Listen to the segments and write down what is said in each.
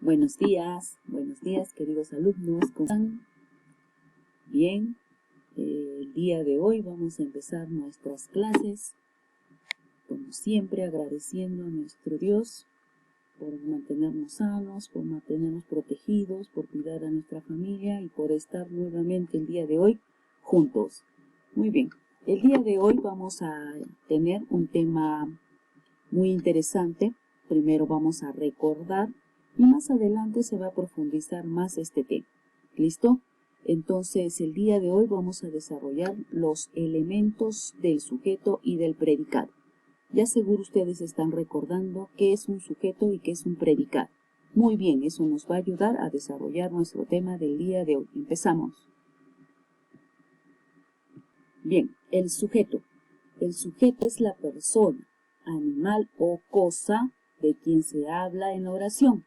Buenos días queridos alumnos, ¿cómo están? Bien, el día de hoy vamos a empezar nuestras clases, como siempre agradeciendo a nuestro Dios por mantenernos sanos, por mantenernos protegidos, por cuidar a nuestra familia y por estar nuevamente el día de hoy juntos. Muy bien, el día de hoy vamos a tener un tema muy interesante. Primero vamos a recordar y más adelante se va a profundizar más este tema. ¿Listo? Entonces, el día de hoy vamos a desarrollar los elementos del sujeto y del predicado. Ya seguro ustedes están recordando qué es un sujeto y qué es un predicado. Muy bien, eso nos va a ayudar a desarrollar nuestro tema del día de hoy. Empezamos. Bien, el sujeto. El sujeto es la persona, animal o cosa de quien se habla en la oración.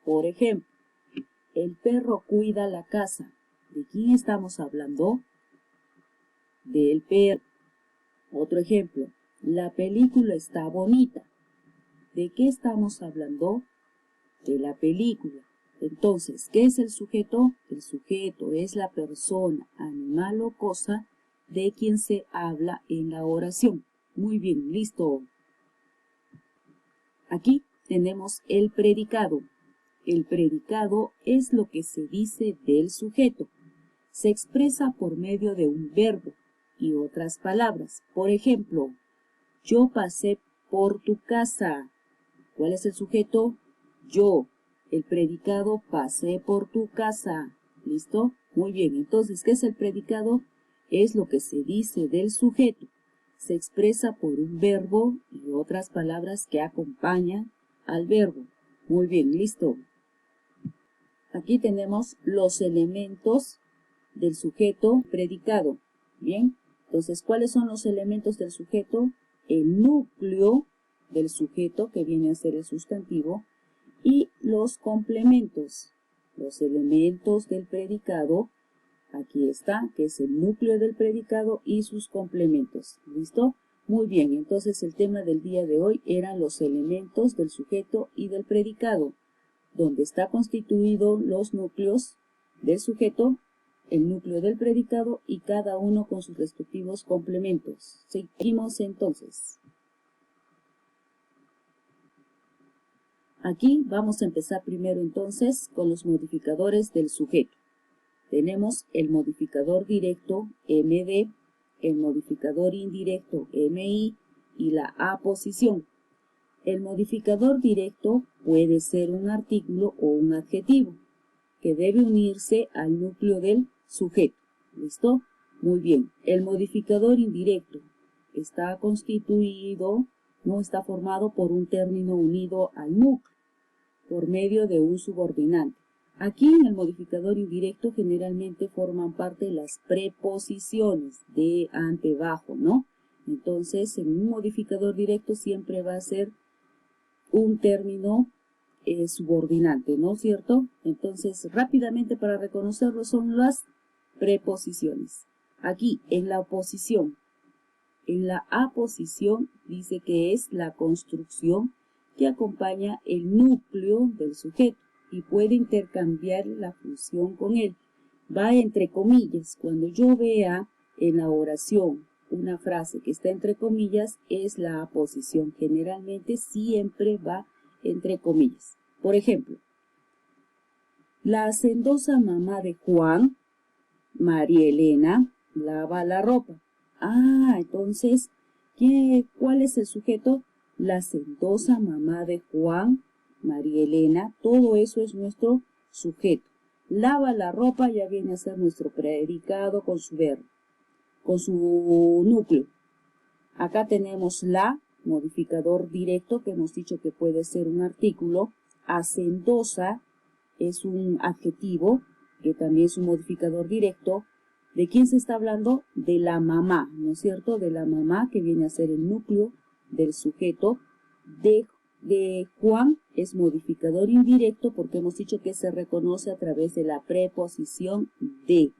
Por ejemplo, el perro cuida la casa. ¿De quién estamos hablando? Del perro. Otro ejemplo, la película está bonita. ¿De qué estamos hablando? De la película. Entonces, ¿qué es el sujeto? El sujeto es la persona, animal o cosa de quien se habla en la oración. Muy bien, listo. Aquí tenemos el predicado. El predicado es lo que se dice del sujeto. Se expresa por medio de un verbo y otras palabras. Por ejemplo, yo pasé por tu casa. ¿Cuál es el sujeto? Yo. El predicado, pasé por tu casa. ¿Listo? Muy bien. Entonces, ¿qué es el predicado? Es lo que se dice del sujeto. Se expresa por un verbo y otras palabras que acompañan al verbo. Muy bien, listo. Aquí tenemos los elementos del sujeto predicado. Bien, entonces, ¿cuáles son los elementos del sujeto? El núcleo del sujeto, que viene a ser el sustantivo, y los complementos. Los elementos del predicado, aquí está, que es el núcleo del predicado y sus complementos. ¿Listo? Muy bien, entonces el tema del día de hoy eran los elementos del sujeto y del predicado, donde está constituido los núcleos del sujeto, el núcleo del predicado y cada uno con sus respectivos complementos. Seguimos entonces. Aquí vamos a empezar primero entonces con los modificadores del sujeto. Tenemos el modificador directo MD, el modificador indirecto MI y la aposición. El modificador directo puede ser un artículo o un adjetivo que debe unirse al núcleo del sujeto. ¿Listo? Muy bien. El modificador indirecto está constituido, no está formado por un término unido al núcleo por medio de un subordinante. Aquí en el modificador indirecto generalmente forman parte las preposiciones de, ante, bajo, ¿no? Entonces, en un modificador directo siempre va a ser un término subordinante, ¿no es cierto? Entonces, rápidamente para reconocerlo son las preposiciones. Aquí, en la oposición, en la aposición dice que es la construcción que acompaña el núcleo del sujeto y puede intercambiar la función con él. Va entre comillas. Cuando yo vea en la oración una frase que está entre comillas, es la aposición. Generalmente siempre va entre comillas. Por ejemplo, la hacendosa mamá de Juan, María Elena, lava la ropa. Entonces, ¿cuál es el sujeto? La hacendosa mamá de Juan, María Elena, todo eso es nuestro sujeto. Lava la ropa ya viene a ser nuestro predicado con su verbo, con su núcleo. Acá tenemos la, modificador directo, que hemos dicho que puede ser un artículo. Hacendosa es un adjetivo, que también es un modificador directo. ¿De quién se está hablando? De la mamá, ¿no es cierto? De la mamá, que viene a ser el núcleo del sujeto. De Juan es modificador indirecto porque hemos dicho que se reconoce a través de la preposición de.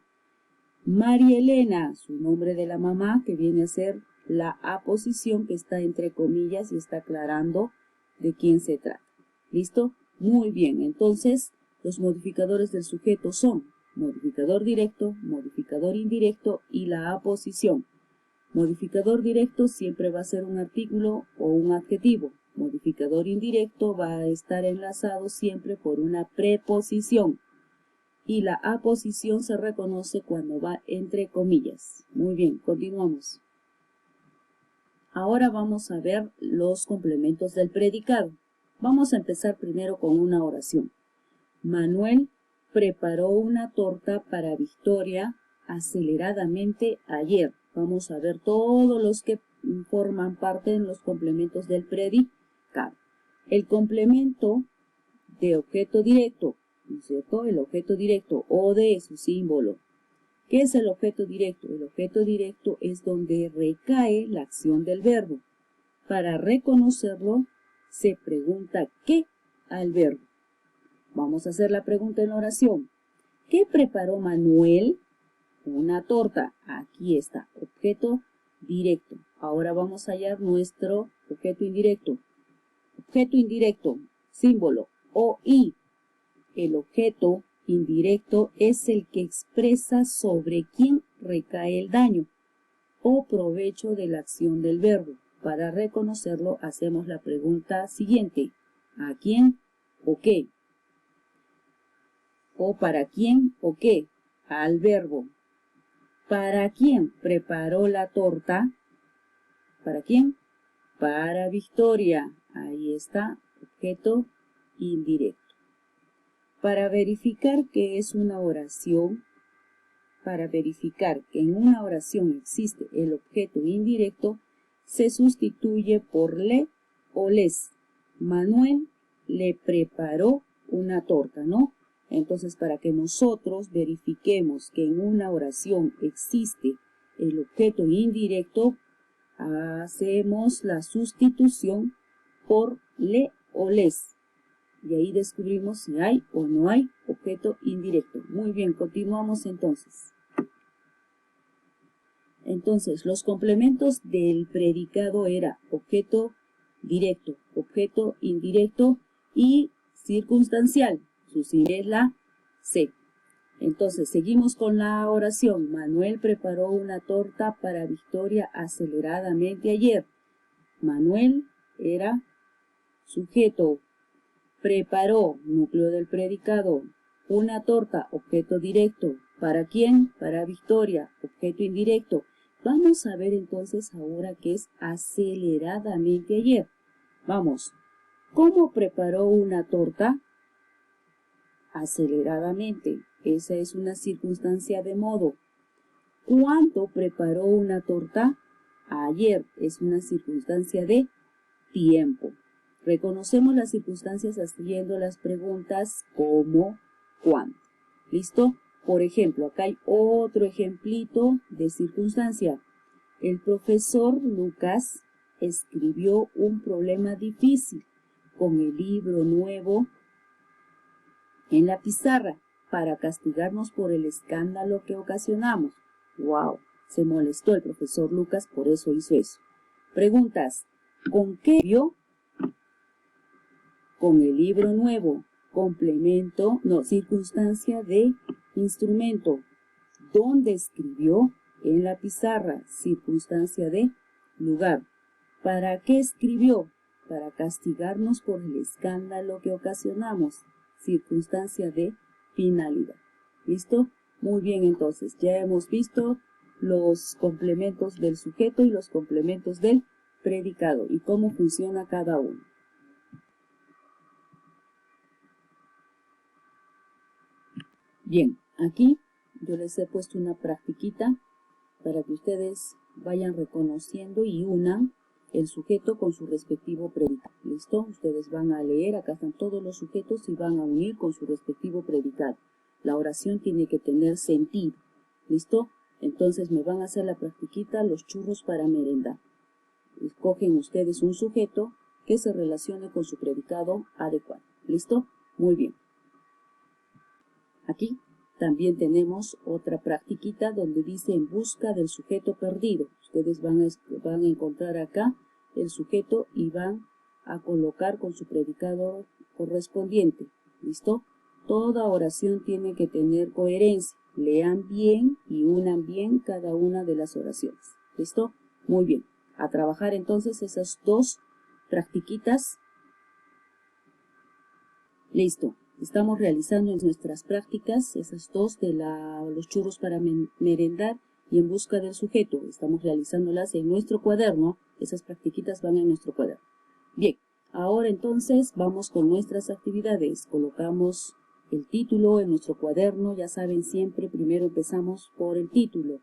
María Elena, su nombre de la mamá, que viene a ser la aposición, que está entre comillas y está aclarando de quién se trata. ¿Listo? Muy bien, entonces los modificadores del sujeto son modificador directo, modificador indirecto y la aposición. Modificador directo siempre va a ser un artículo o un adjetivo. Modificador indirecto va a estar enlazado siempre por una preposición. Y la aposición se reconoce cuando va entre comillas. Muy bien, continuamos. Ahora vamos a ver los complementos del predicado. Vamos a empezar primero con una oración. Manuel preparó una torta para Victoria aceleradamente ayer. Vamos a ver todos los que forman parte en los complementos del predicado. El complemento de objeto directo, ¿no es cierto? El objeto directo o de su símbolo. ¿Qué es el objeto directo? El objeto directo es donde recae la acción del verbo. Para reconocerlo, se pregunta ¿qué? Al verbo. Vamos a hacer la pregunta en la oración. ¿Qué preparó Manuel? Una torta. Aquí está, objeto directo. Ahora vamos a hallar nuestro objeto indirecto. Objeto indirecto, símbolo o i. El objeto indirecto es el que expresa sobre quién recae el daño o provecho de la acción del verbo. Para reconocerlo, hacemos la pregunta siguiente. ¿A quién o qué? O para quién o qué, al verbo. ¿Para quién preparó la torta? ¿Para quién? Para Victoria. Ahí está, objeto indirecto. Para verificar que es una oración, para verificar que en una oración existe el objeto indirecto, se sustituye por le o les. Manuel le preparó una torta, ¿no? Entonces, para que nosotros verifiquemos que en una oración existe el objeto indirecto, hacemos la sustitución por le o les. Y ahí descubrimos si hay o no hay objeto indirecto. Muy bien, continuamos entonces. Entonces, los complementos del predicado era objeto directo, objeto indirecto y circunstancial. Su sigla es la C. Entonces, seguimos con la oración. Manuel preparó una torta para Victoria aceleradamente ayer. Manuel era sujeto. Preparó, núcleo del predicado. Una torta, objeto directo. ¿Para quién? Para Victoria, objeto indirecto. Vamos a ver entonces ahora qué es aceleradamente ayer. Vamos. ¿Cómo preparó una torta? Aceleradamente. Esa es una circunstancia de modo. ¿Cuándo preparó una torta? Ayer. Es una circunstancia de tiempo. Reconocemos las circunstancias haciendo las preguntas ¿cómo? ¿Cuándo? ¿Listo? Por ejemplo, acá hay otro ejemplito de circunstancia. El profesor Lucas escribió un problema difícil con el libro nuevo en la pizarra para castigarnos por el escándalo que ocasionamos. ¡Wow! Se molestó el profesor Lucas, por eso hizo eso. Preguntas. ¿Con qué vio? Con el libro nuevo. Complemento, no, circunstancia de instrumento. ¿Dónde escribió? En la pizarra. Circunstancia de lugar. ¿Para qué escribió? Para castigarnos por el escándalo que ocasionamos. Circunstancia de finalidad. ¿Listo? Muy bien, entonces ya hemos visto los complementos del sujeto y los complementos del predicado y cómo funciona cada uno. Bien, aquí yo les he puesto una practiquita para que ustedes vayan reconociendo y unan el sujeto con su respectivo predicado. ¿Listo? Ustedes van a leer, acá están todos los sujetos y van a unir con su respectivo predicado. La oración tiene que tener sentido. ¿Listo? Entonces me van a hacer la practiquita, los churros para merendar. Escogen ustedes un sujeto que se relacione con su predicado adecuado. ¿Listo? Muy bien. Aquí también tenemos otra practiquita donde dice en busca del sujeto perdido. Ustedes van a encontrar acá el sujeto y van a colocar con su predicado correspondiente. ¿Listo? Toda oración tiene que tener coherencia. Lean bien y unan bien cada una de las oraciones. ¿Listo? Muy bien. A trabajar entonces esas dos practiquitas. Listo. Estamos realizando en nuestras prácticas esas dos de los churros para merendar y en busca del sujeto. Estamos realizándolas en nuestro cuaderno. Esas practiquitas van en nuestro cuaderno. Bien. Ahora entonces vamos con nuestras actividades. Colocamos el título en nuestro cuaderno. Ya saben, siempre primero empezamos por el título.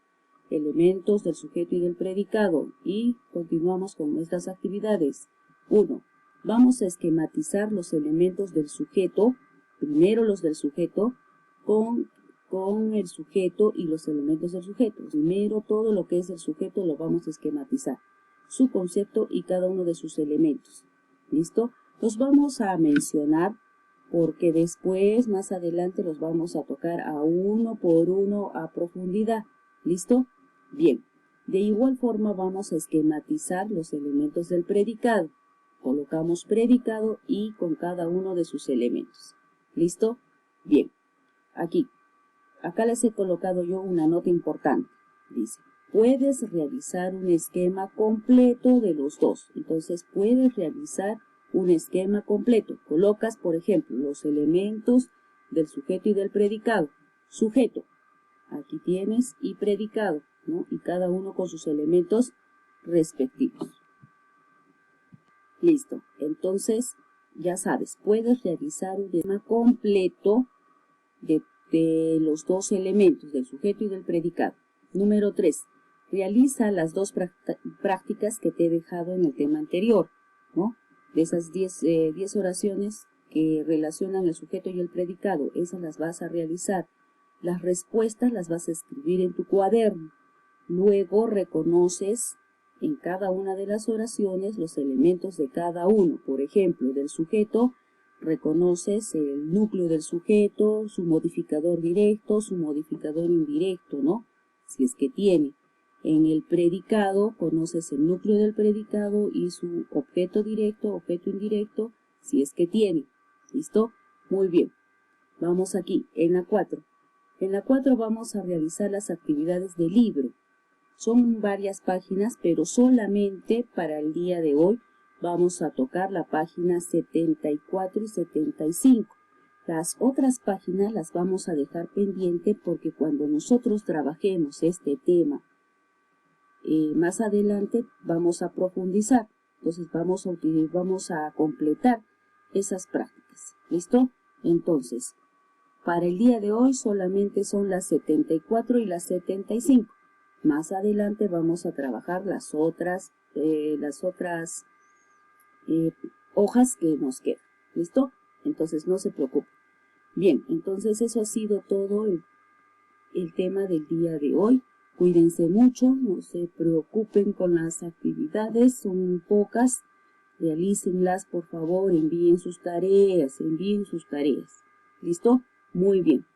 Elementos del sujeto y del predicado. Y continuamos con nuestras actividades. 1. Vamos a esquematizar los elementos del sujeto. Primero los del sujeto con el sujeto y los elementos del sujeto. Primero todo lo que es el sujeto lo vamos a esquematizar. Su concepto y cada uno de sus elementos. ¿Listo? Los vamos a mencionar porque después, más adelante, los vamos a tocar a uno por uno a profundidad. ¿Listo? Bien. De igual forma vamos a esquematizar los elementos del predicado. Colocamos predicado y con cada uno de sus elementos. ¿Listo? Bien. Acá les he colocado yo una nota importante. Dice, puedes realizar un esquema completo de los dos. Entonces, puedes realizar un esquema completo. Colocas, por ejemplo, los elementos del sujeto y del predicado. Sujeto, aquí tienes, y predicado, ¿no? Y cada uno con sus elementos respectivos. Listo. Entonces, ya sabes, puedes realizar un esquema completo de los dos elementos, del sujeto y del predicado. Número 3. Realiza las dos prácticas que te he dejado en el tema anterior, ¿no? De esas 10 oraciones que relacionan el sujeto y el predicado, esas las vas a realizar. Las respuestas las vas a escribir en tu cuaderno. Luego reconoces en cada una de las oraciones los elementos de cada uno. Por ejemplo, del sujeto, reconoces el núcleo del sujeto, su modificador directo, su modificador indirecto, ¿no? Si es que tiene. En el predicado, conoces el núcleo del predicado y su objeto directo, objeto indirecto, si es que tiene. ¿Listo? Muy bien. Vamos aquí, en la 4. En la 4 vamos a realizar las actividades del libro. Son varias páginas, pero solamente para el día de hoy vamos a tocar la página 74 y 75. Las otras páginas las vamos a dejar pendiente porque cuando nosotros trabajemos este tema más adelante vamos a profundizar. Entonces vamos a completar esas prácticas. ¿Listo? Entonces, para el día de hoy solamente son las 74 y las 75. Más adelante vamos a trabajar las otras hojas que nos quedan. ¿Listo? Entonces no se preocupen. Bien, entonces eso ha sido todo el tema del día de hoy. Cuídense mucho, no se preocupen con las actividades, son pocas. Realícenlas, por favor, envíen sus tareas. ¿Listo? Muy bien.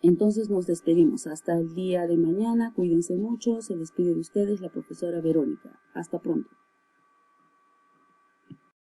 Entonces nos despedimos. Hasta el día de mañana. Cuídense mucho. Se despide de ustedes la profesora Verónica. Hasta pronto.